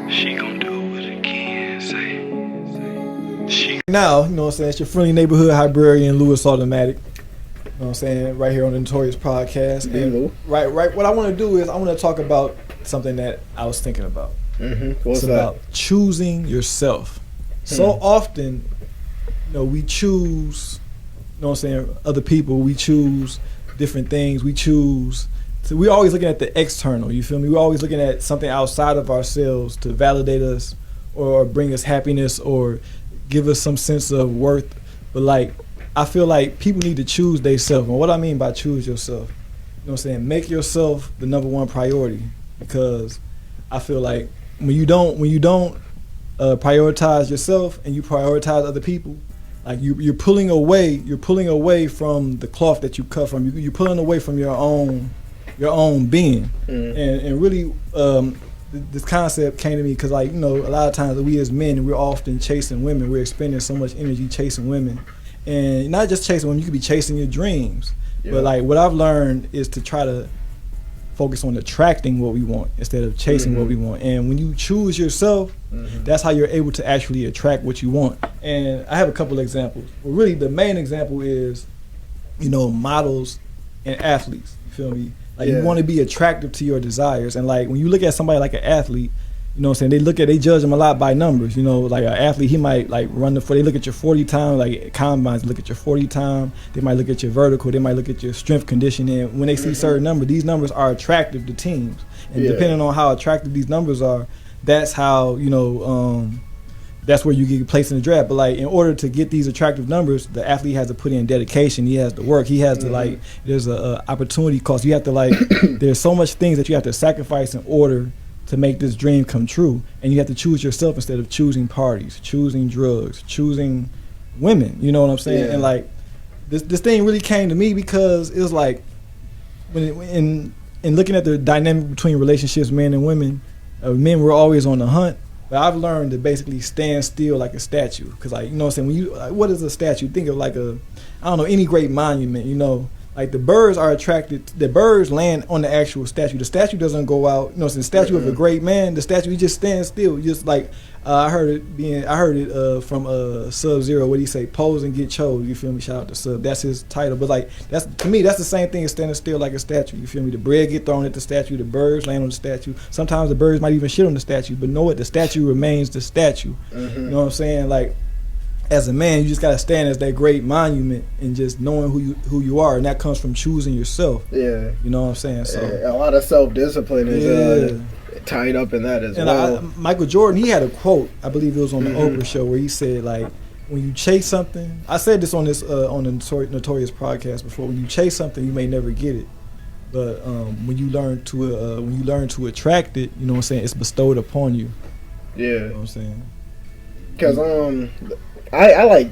She gon' do what it can say. She Now, you know what I'm saying, it's your friendly neighborhood High-Brarian Lewis Automatic. You know what I'm saying, right here on the Notorious Podcast. And right, what I want to do is I want to talk about something that I was thinking about. What's it's that? about choosing yourself. So often, you know, we choose, you know what I'm saying, other people, we choose different things, we're always looking at the external, you feel me? We're always looking at something outside of ourselves to validate us or bring us happiness or give us some sense of worth. But like, I feel like people need to choose themselves. And what I mean by choose yourself, you know what I'm saying? Make yourself the number one priority, because I feel like when you don't prioritize yourself and you prioritize other people, like you're pulling away from the cloth that you cut from. You're pulling away from your own being. And really this concept came to me because, like, you know, a lot of times we as men, we're often chasing women. We're expending so much energy chasing women, and not just chasing women. You could be chasing your dreams. But like, what I've learned is to try to focus on attracting what we want instead of chasing what we want. And when you choose yourself, that's how you're able to actually attract what you want. And I have a couple examples. Well, really, the main example is, you know, models and athletes. You feel me? Like, you want to be attractive to your desires. And like, when you look at somebody like an athlete, you know what I'm saying, they judge them a lot by numbers. You know, like an athlete, he might like run they look at your 40 time, like combines, look at your 40 time. They might look at your vertical. They might look at your strength conditioning. When they see certain numbers, these numbers are attractive to teams. And depending on how attractive these numbers are, that's how, you know, that's where you get placed in the draft. But like, in order to get these attractive numbers, the athlete has to put in dedication. He has to work. He has to like, there's a opportunity cost. You have to like, there's so much things that you have to sacrifice in order to make this dream come true. And you have to choose yourself instead of choosing parties, choosing drugs, choosing women. You know what I'm saying? And like, this thing really came to me because it was like, in looking at the dynamic between relationships, men and women, men were always on the hunt. But I've learned to basically stand still like a statue. Because, like, you know what I'm saying, when you, like, what is a statue? Think of like any great monument, you know. Like, the birds are attracted, the birds land on the actual statue. The statue doesn't go out, you know, it's the statue of a great man. The statue, he just stands still. Just like, I heard it from Sub-Zero, what he say, pose and get chose, you feel me? Shout out to Sub, that's his title. But like, that's, to me, that's the same thing as standing still like a statue, you feel me? The bread get thrown at the statue, the birds land on the statue. Sometimes the birds might even shit on the statue, but know what? The statue remains the statue. You know what I'm saying? Like, as a man, you just gotta stand as that great monument and just knowing who you are, and that comes from choosing yourself. You know what I'm saying? So a lot of self-discipline is tied up in that as well. Michael Jordan, he had a quote, I believe it was on the Oprah show, where he said, like, when you chase something, I said this on this on the Notorious Podcast before, when you chase something, you may never get it, but when you learn to attract it, you know what I'm saying, it's bestowed upon you. You know what I'm saying? Because I like